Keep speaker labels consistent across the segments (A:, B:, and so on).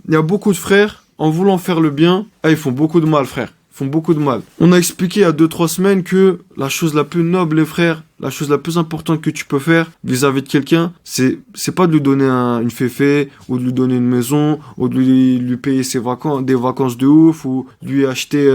A: il y a beaucoup de frères, en voulant faire le bien, ils font beaucoup de mal, frère. Ils font beaucoup de mal. On a expliqué il y a 2-3 semaines que la chose la plus noble, les frères, la chose la plus importante que tu peux faire vis-à-vis de quelqu'un, c'est pas de lui donner une féfé, ou de lui donner une maison, ou de lui payer des vacances de ouf, ou lui acheter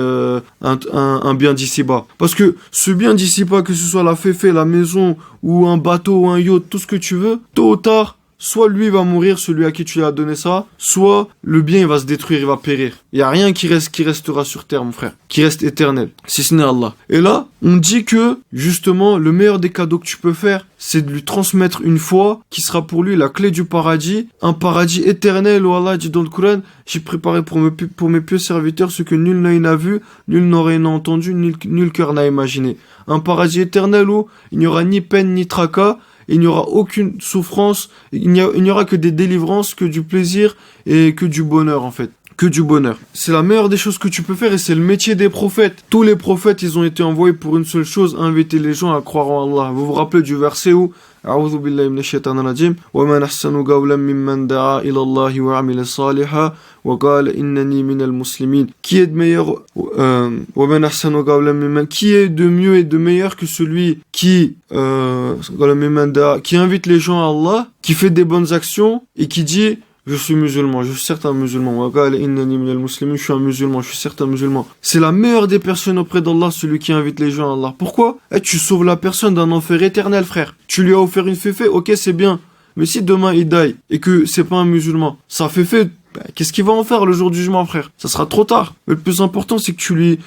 A: un bien d'ici-bas. Parce que ce bien d'ici-bas, que ce soit la féfé, la maison, ou un bateau, ou un yacht, tout ce que tu veux, tôt ou tard, soit lui va mourir, celui à qui tu lui as donné ça, soit le bien il va se détruire, il va périr. Il y a rien qui restera sur terre, mon frère, qui reste éternel, si ce n'est Allah. Et là, on dit que, justement, le meilleur des cadeaux que tu peux faire, c'est de lui transmettre une foi qui sera pour lui la clé du paradis, un paradis éternel où Allah dit dans le Coran, j'ai préparé pour mes pieux serviteurs ce que nul n'œil n'a vu, nul n'aurait entendu, nul cœur n'a imaginé. Un paradis éternel où il n'y aura ni peine ni tracas, il n'y aura aucune souffrance, il n'y aura que des délivrances, que du plaisir et que du bonheur en fait. Que du bonheur. C'est la meilleure des choses que tu peux faire et c'est le métier des prophètes. Tous les prophètes, ils ont été envoyés pour une seule chose, inviter les gens à croire en Allah. Vous vous rappelez du verset où A'udhu billahi minash shaitanir rajim wa man ahsanu qawlan mimman da'a ila Allah wa 'amila salihan wa qala innani minal muslimin. Qui est de meilleur wa man ahsanu qawlan mimman, qui est de mieux et de meilleur que celui qui invite les gens à Allah, qui fait des bonnes actions et qui dit je suis musulman, je suis certain musulman. Je suis un musulman, je suis certain musulman. C'est la meilleure des personnes auprès d'Allah, celui qui invite les gens à Allah. Pourquoi? Tu sauves la personne d'un enfer éternel, frère. Tu lui as offert une féfé, ok, c'est bien. Mais si demain il die et que c'est pas un musulman, sa féfé, qu'est-ce qu'il va en faire le jour du jugement, frère? Ça sera trop tard. Mais le plus important, c'est que tu lui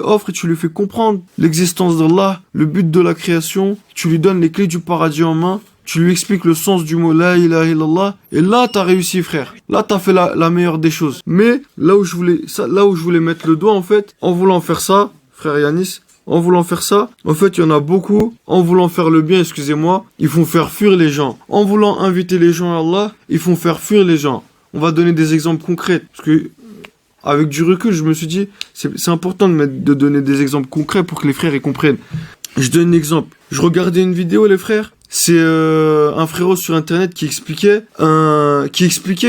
A: offres et tu lui fais comprendre l'existence d'Allah, le but de la création. Tu lui donnes les clés du paradis en main. Tu lui expliques le sens du mot La ilaha illallah. Et là, t'as réussi, frère. Là, t'as fait la meilleure des choses. Mais, là où je voulais mettre le doigt, en fait, en voulant faire ça, frère Yanis, en voulant faire ça, en fait, il y en a beaucoup, en voulant faire le bien, excusez-moi, ils font faire fuir les gens. En voulant inviter les gens à Allah, ils font faire fuir les gens. On va donner des exemples concrets. Parce que, avec du recul, je me suis dit, c'est important de donner des exemples concrets pour que les frères y comprennent. Je donne un exemple. Je regardais une vidéo, les frères. C'est un frérot sur internet qui expliquait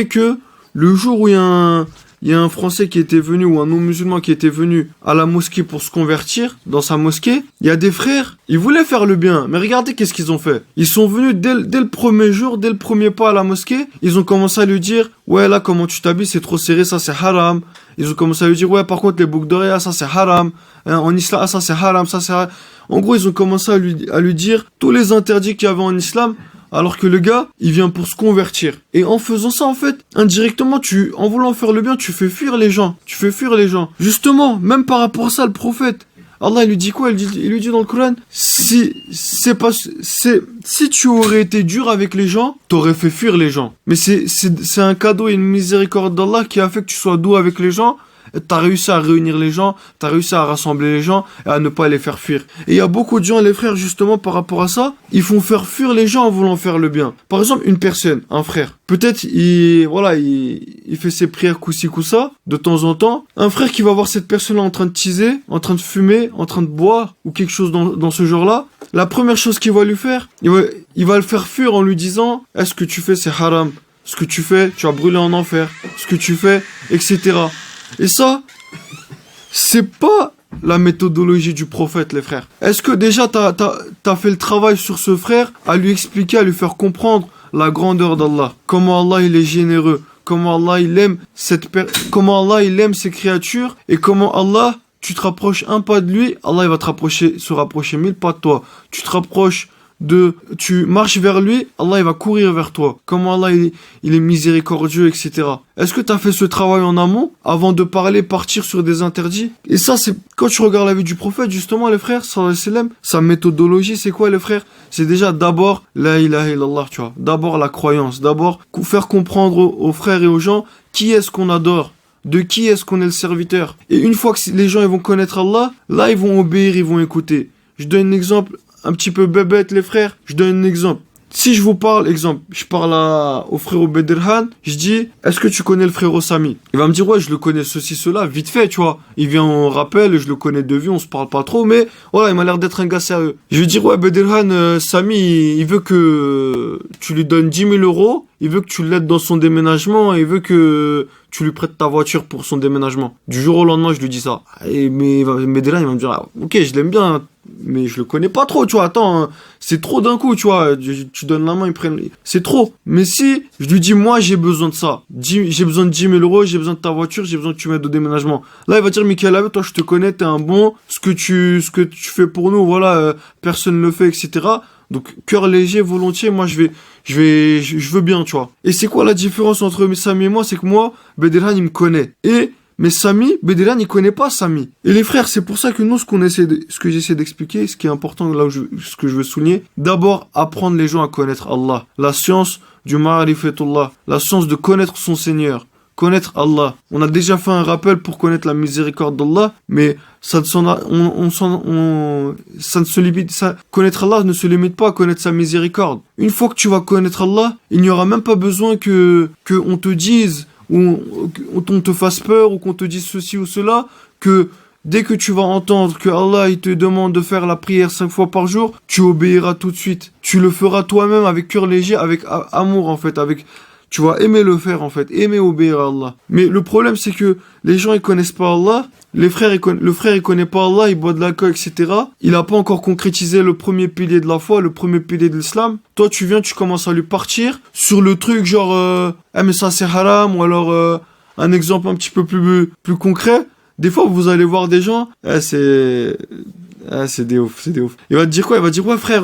A: que le jour où il y a un Français qui était venu ou un non-musulman qui était venu à la mosquée pour se convertir dans sa mosquée, il y a des frères, ils voulaient faire le bien, mais regardez qu'est-ce qu'ils ont fait. Ils sont venus dès le premier jour, dès le premier pas à la mosquée, ils ont commencé à lui dire ouais là comment tu t'habilles c'est trop serré, ça c'est haram. Ils ont commencé à lui dire ouais par contre les boucles d'oreilles ça c'est haram, en islam ça c'est haram, ça c'est haram. En gros ils ont commencé à lui dire tous les interdits qu'il y avait en islam. Alors que le gars, il vient pour se convertir. Et en faisant ça, en fait, indirectement, en voulant faire le bien, tu fais fuir les gens. Tu fais fuir les gens. Justement, même par rapport à ça, le prophète, Allah, il lui dit quoi? Il lui dit dans le Coran, si tu aurais été dur avec les gens, t'aurais fait fuir les gens. Mais c'est un cadeau et une miséricorde d'Allah qui a fait que tu sois doux avec les gens. T'as réussi à réunir les gens, t'as réussi à rassembler les gens et à ne pas les faire fuir. Et il y a beaucoup de gens, les frères, justement, par rapport à ça, ils font faire fuir les gens en voulant faire le bien. Par exemple, une personne, un frère, peut-être, il fait ses prières coup-ci, coup-ça, de temps en temps. Un frère qui va voir cette personne-là en train de teaser, en train de fumer, en train de boire, ou quelque chose dans ce genre-là, la première chose qu'il va lui faire, il va le faire fuir en lui disant, est-ce que tu fais, c'est haram. Ce que tu fais, tu vas brûler en enfer. Ce que tu fais, etc. Et ça, c'est pas la méthodologie du prophète, les frères. Est-ce que déjà t'as fait le travail sur ce frère, à lui expliquer, à lui faire comprendre la grandeur d'Allah, comment Allah il est généreux, comment Allah il aime comment Allah il aime ses créatures, et comment Allah, tu te rapproches un pas de lui, Allah il va se rapprocher 1000 pas de toi. Tu marches vers lui, Allah il va courir vers toi. Comment Allah il est miséricordieux, etc. Est-ce que tu as fait ce travail en amont avant de partir sur des interdits? Et ça, c'est quand tu regardes la vie du prophète, justement, les frères, sa méthodologie, c'est quoi, les frères? C'est déjà d'abord la ilaha illallah, tu vois. D'abord la croyance. D'abord faire comprendre aux frères et aux gens qui est-ce qu'on adore. De qui est-ce qu'on est le serviteur. Et une fois que les gens ils vont connaître Allah, là ils vont obéir, ils vont écouter. Je donne un exemple un petit peu bébête, les frères. Je donne un exemple. Si je vous parle, exemple, je parle au frérot Bedirhan, je dis, est-ce que tu connais le frérot Sami? Il va me dire, ouais, je le connais ceci, cela, vite fait, tu vois. Il vient en rappel, je le connais de vue, on se parle pas trop, mais voilà, il m'a l'air d'être un gars sérieux. Je vais dire, ouais, Bedirhan, Sami, il veut que tu lui donnes 10 000 euros, il veut que tu l'aides dans son déménagement, il veut que tu lui prêtes ta voiture pour son déménagement. Du jour au lendemain, je lui dis ça. Mais Bedirhan, il va me dire, ah, ok, je l'aime bien, mais je le connais pas trop, tu vois, attends, hein, c'est trop d'un coup, tu vois, tu donnes la main, ils prennent, c'est trop. Mais si, je lui dis, moi, j'ai besoin de ça, j'ai besoin de 10 000 euros, j'ai besoin de ta voiture, j'ai besoin que tu m'aides au déménagement. Là, il va dire, Michael Abe, toi, je te connais, t'es un bon, ce que tu fais pour nous, voilà, personne ne le fait, etc. Donc, cœur léger, volontiers, moi, je veux bien, tu vois. Et c'est quoi la différence entre Sami et moi? C'est que moi, Bedirhan, il me connaît. Mais Sami, Bedirhan, il connaît pas Sami. Et les frères, c'est pour ça que nous, ce que j'essaie d'expliquer, ce qui est important, ce que je veux souligner, d'abord, apprendre les gens à connaître Allah. La science du ma'rifatullah. La science de connaître son Seigneur. Connaître Allah. On a déjà fait un rappel pour connaître la miséricorde d'Allah, mais connaître Allah ne se limite pas à connaître sa miséricorde. Une fois que tu vas connaître Allah, il n'y aura même pas besoin que on te dise, ou on te fasse peur, ou qu'on te dise ceci ou cela, que dès que tu vas entendre que Allah il te demande de faire la prière 5 fois par jour, tu obéiras tout de suite. Tu le feras toi-même avec cœur léger, avec amour en fait, tu vas aimer le faire en fait, aimer obéir à Allah. Mais le problème c'est que les gens ils connaissent pas Allah, le frère il connaît pas Allah, il boit de l'alcool, etc. Il a pas encore concrétisé le premier pilier de la foi, le premier pilier de l'islam. Toi tu viens, tu commences à lui partir sur le truc genre mais ça c'est haram, ou alors un exemple un petit peu plus concret. Des fois vous allez voir des gens, c'est des ouf, c'est des ouf. Il va te dire quoi? Il va te dire ouais frère,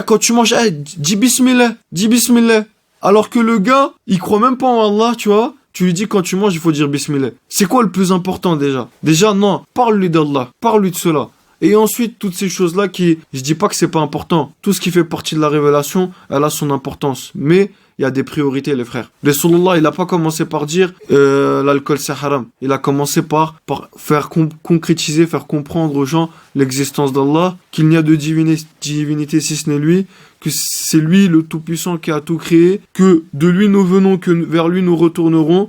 A: quand tu manges, dis bismillah, dis bismillah. Alors que le gars, il croit même pas en Allah, tu vois. Tu lui dis quand tu manges, il faut dire bismillah. C'est quoi le plus important déjà? Déjà, non, parle-lui d'Allah, parle-lui de cela. Et ensuite, toutes ces choses-là je dis pas que c'est pas important. Tout ce qui fait partie de la révélation, elle a son importance. Mais il y a des priorités, les frères. Rasulullah, il a pas commencé par dire l'alcool c'est haram. Il a commencé par faire concrétiser, faire comprendre aux gens l'existence d'Allah, qu'il n'y a de divinité si ce n'est lui, que c'est lui le Tout-Puissant qui a tout créé, que de lui nous venons, que vers lui nous retournerons,